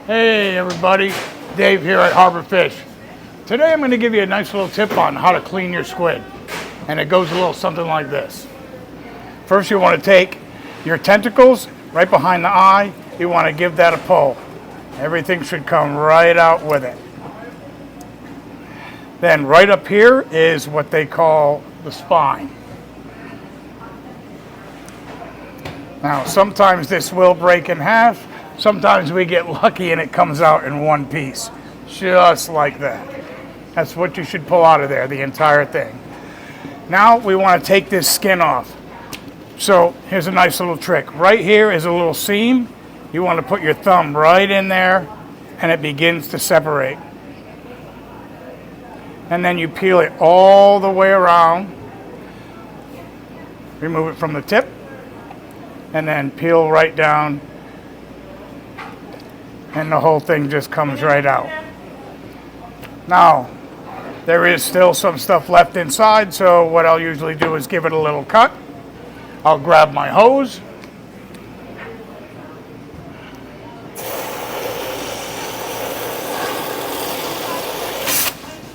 Hey everybody, Dave here at Harbor Fish. Today I'm going to give you a nice little tip on how to clean your squid. And it goes a little something like this. First you want to take your tentacles right behind the eye. You want to give that a pull. Everything should come right out with it. Then right up here is what they call the spine. Now sometimes this will break in half. Sometimes we get lucky and it comes out in one piece. Just like that. That's what you should pull out of there, the entire thing. Now we want to take this skin off. So here's a nice little trick. Right here is a little seam. You want to put your thumb right in there and it begins to separate. And then you peel it all the way around. Remove it from the tip. And then peel right down. And the whole thing just comes right out. Now, there is still some stuff left inside, so what I'll usually do is give it a little cut. I'll grab my hose.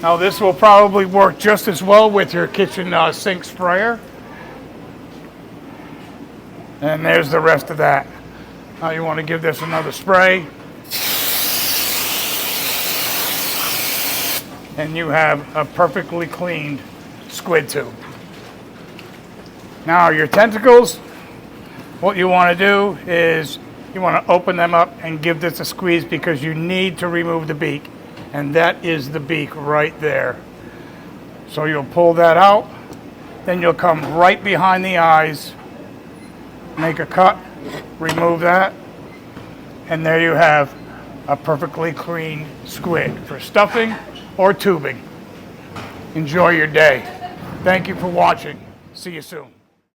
Now this will probably work just as well with your kitchen sink sprayer. And there's the rest of that. Now you want to give this another spray. And you have a perfectly cleaned squid tube. Now your tentacles, what you want to do is you want to open them up and give this a squeeze because you need to remove the beak. And that is the beak right there. So you'll pull that out, then you'll come right behind the eyes, make a cut, remove that, and there you have a perfectly clean squid for stuffing or tubing. Enjoy your day. Thank you for watching. See you soon.